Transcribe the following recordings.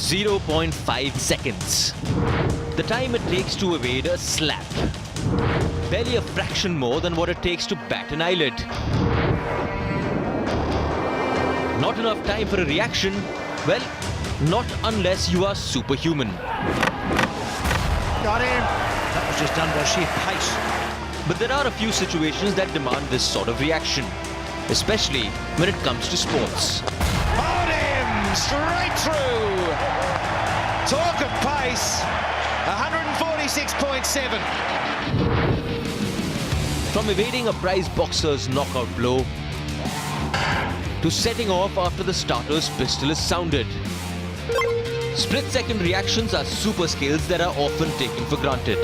0.5 seconds. The time it takes to evade a slap. Barely a fraction more than what it takes to bat an eyelid. Not enough time for a reaction? Well, not unless you are superhuman. Got him! That was just done by sheer pace. But there are a few situations that demand this sort of reaction, especially when it comes to sports. On him! Straight through! Talk of pace! 146.7. From evading a prize boxer's knockout blow to setting off after the starter's pistol is sounded. Split-second reactions are super skills that are often taken for granted.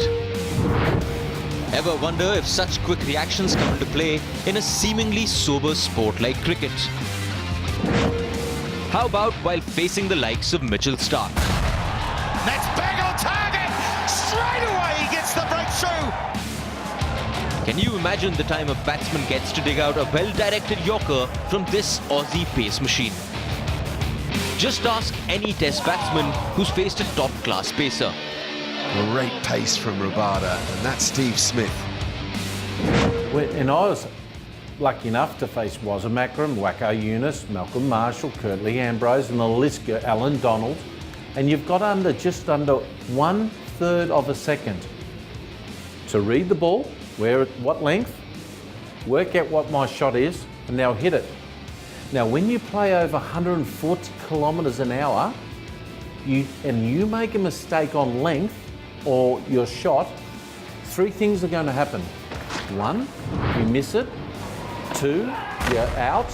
Ever wonder if such quick reactions come into play in a seemingly sober sport like cricket? How about while facing the likes of Mitchell Starc? That's bang on target! Straight away he gets the breakthrough! Can you imagine the time a batsman gets to dig out a well-directed Yorker from this Aussie pace machine? Just ask any test batsman who's faced a top-class pacer. Great pace from Rabada, and that's Steve Smith. And I was lucky enough to face Wasamakra, Wacko Eunice, Malcolm Marshall, Curtly Ambrose, and the list goes, Alan Donald. And you've got just under 1/3 of a second to read the ball, what length, work out what my shot is, and now hit it. Now, when you play over 140 kilometres an hour, you make a mistake on length or your shot, 3 things are going to happen. 1, you miss it. 2, you're out.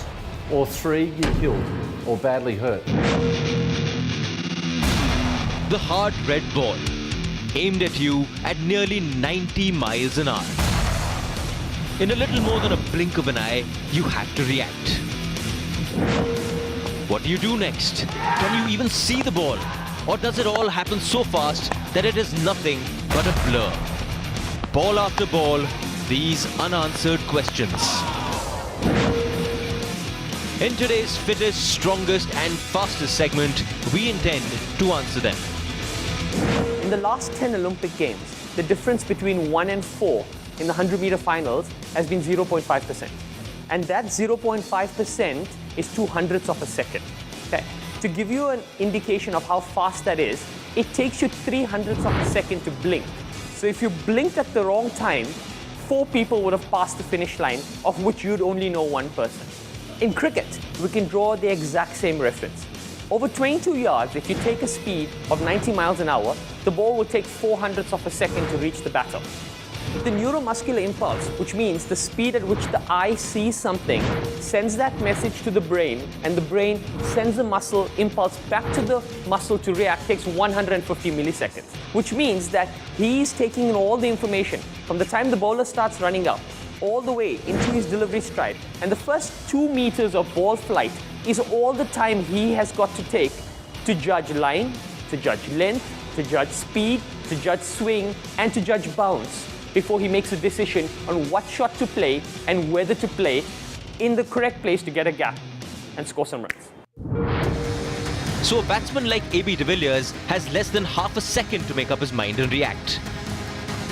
Or 3, you're killed or badly hurt. The hard red ball, aimed at you at nearly 90 miles an hour. In a little more than a blink of an eye, you have to react. What do you do next? Can you even see the ball? Or does it all happen so fast that it is nothing but a blur? Ball after ball, these unanswered questions. In today's fittest, strongest and fastest segment, we intend to answer them. In the last 10 Olympic Games, the difference between 1 and 4 in the 100-meter finals has been 0.5%. And that 0.5% is 2/100ths of a second. Okay. To give you an indication of how fast that is, it takes you 3/100ths of a second to blink. So if you blinked at the wrong time, 4 people would have passed the finish line, of which you'd only know 1 person. In cricket, we can draw the exact same reference. Over 22 yards, if you take a speed of 90 miles an hour, the ball will take 4/100ths of a second to reach the batter. The neuromuscular impulse, which means the speed at which the eye sees something, sends that message to the brain, and the brain sends the muscle impulse back to the muscle to react, takes 150 milliseconds. Which means that he's taking in all the information from the time the bowler starts running out, all the way into his delivery stride. And the first 2 meters of ball flight is all the time he has got to take to judge line, to judge length, to judge speed, to judge swing, and to judge bounce, before he makes a decision on what shot to play and whether to play in the correct place to get a gap and score some runs. So a batsman like AB de Villiers has less than half a second to make up his mind and react.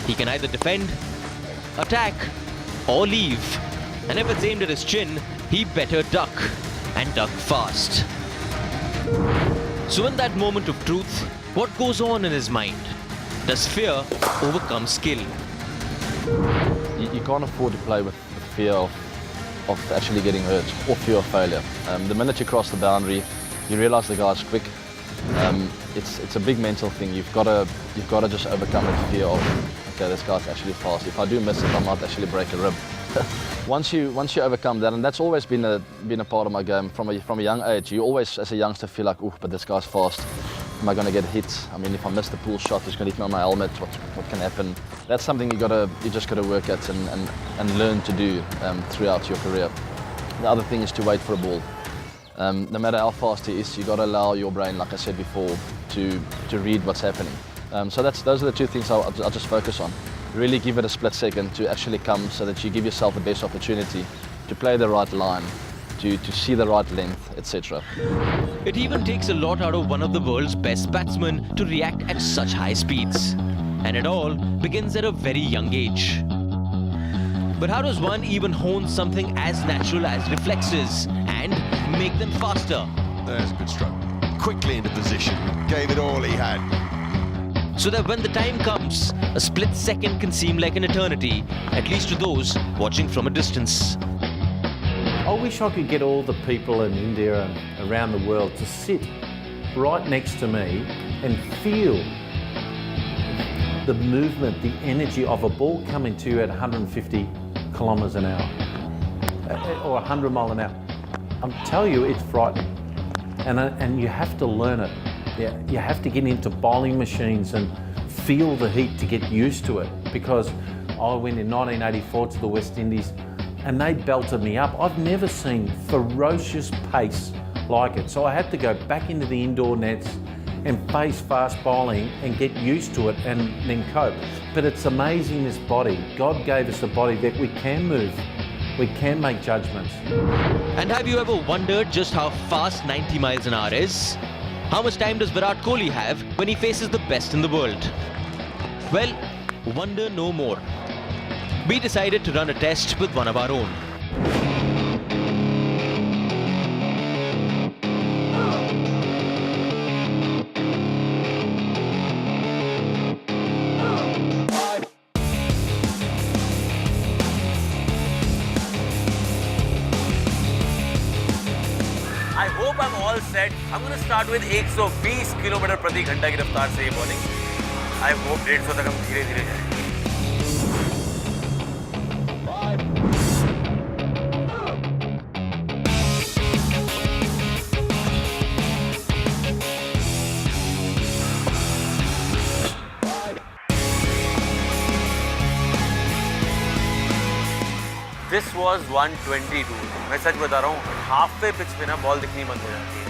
He can either defend, attack, or leave. And if it's aimed at his chin, he better duck, and duck fast. So in that moment of truth, what goes on in his mind? Does fear overcome skill? You can't afford to play with fear of actually getting hurt or fear of failure. The minute you cross the boundary, you realise the guy's quick. It's a big mental thing. You've got to just overcome the fear of, okay, this guy's actually fast. If I do miss it, I might actually break a rib. Once you overcome that, and that's always been a part of my game from a young age. You always, as a youngster, feel like, oh, but this guy's fast. Am I going to get hit? I mean, if I miss the pool shot, it's going to hit me on my helmet. What can happen? That's something you just got to work at and learn to do throughout your career. The other thing is to wait for a ball. No matter how fast he is, you got to allow your brain, like I said before, to read what's happening. So those are the 2 things I'll just focus on. Really give it a split second to actually come, so that you give yourself the best opportunity to play the right line, to see the right length, etc. It even takes a lot out of one of the world's best batsmen to react at such high speeds. And it all begins at a very young age. But how does one even hone something as natural as reflexes and make them faster? There's a good stroke. Quickly into position, gave it all he had. So that when the time comes, a split second can seem like an eternity, at least to those watching from a distance. I wish I could get all the people in India and around the world to sit right next to me and feel the movement, the energy of a ball coming to you at 150 kilometres an hour or 100 mile an hour. I'm telling you, it's frightening. And you have to learn it. Yeah, you have to get into bowling machines and feel the heat to get used to it, because I went in 1984 to the West Indies and they belted me up. I've never seen ferocious pace like it. So I had to go back into the indoor nets and face fast bowling and get used to it and then cope. But it's amazing, this body. God gave us a body that we can move. We can make judgments. And have you ever wondered just how fast 90 miles an hour is? How much time does Virat Kohli have when he faces the best in the world? Well, wonder no more. We decided to run a test with one of our own. I hope I'm all set. I'm going to start with 120 kilometre प्रति घंटा की रफ्तार से ये bowling. I hope 150 तक हम धीरे-धीरे जाएं. This was 122. मैं सच बता रहा हूँ, हाफ पे पिच पे ना बॉल दिखनी बंद हो जाती है.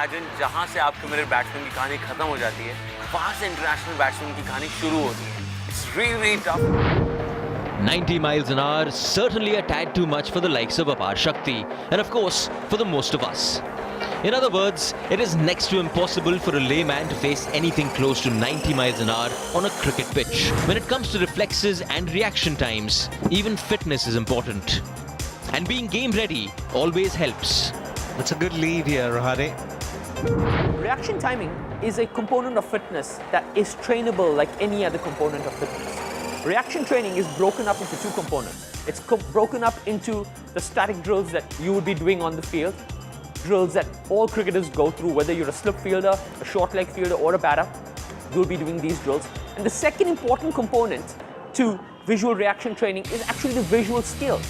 इमेजिन जहाँ से आपके मेरे बैट्समैन की कहानी खत्म हो जाती है, वहाँ से इंटरनेशनल बैट्समैन की कहानी शुरू होती है. It's really tough. 90 miles an hour, certainly a tad too much for the likes of Apar Shakti, and of course, for the most of us. In other words, it is next to impossible for a layman to face anything close to 90 miles an hour on a cricket pitch. When it comes to reflexes and reaction times, even fitness is important. And being game ready always helps. That's a good lead here, Rohade. Reaction timing is a component of fitness that is trainable like any other component of fitness. Reaction training is broken up into two components. It's broken up into the static drills that you would be doing on the field, drills that all cricketers go through, whether you're a slip fielder, a short leg fielder, or a batter, you'll be doing these drills. And the second important component to visual reaction training is actually the visual skills,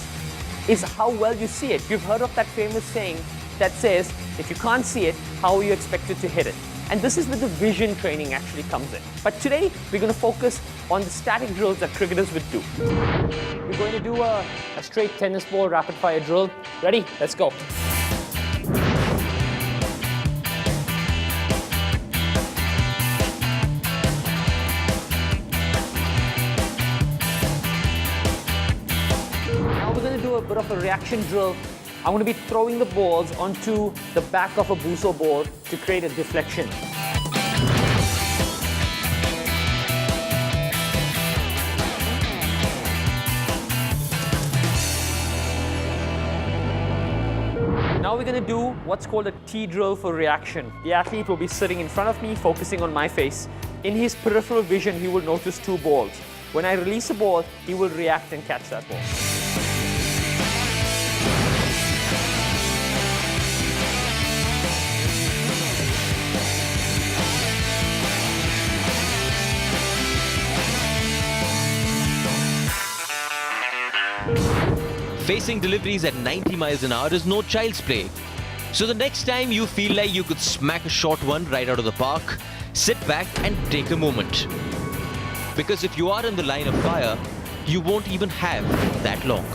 is how well you see it. You've heard of that famous saying that says, if you can't see it, how are you expected to hit it? And this is where the vision training actually comes in. But today, we're going to focus on the static drills that cricketers would do. We're going to do a straight tennis ball rapid fire drill. Ready? Let's go. Now we're going to do a bit of a reaction drill. I'm going to be throwing the balls onto the back of a Buso ball to create a deflection. Now we're going to do what's called a T drill for reaction. The athlete will be sitting in front of me, focusing on my face. In his peripheral vision, he will notice two balls. When I release a ball, he will react and catch that ball. Facing deliveries at 90 miles an hour is no child's play. So the next time you feel like you could smack a short one right out of the park, sit back and take a moment. Because if you are in the line of fire, you won't even have that long.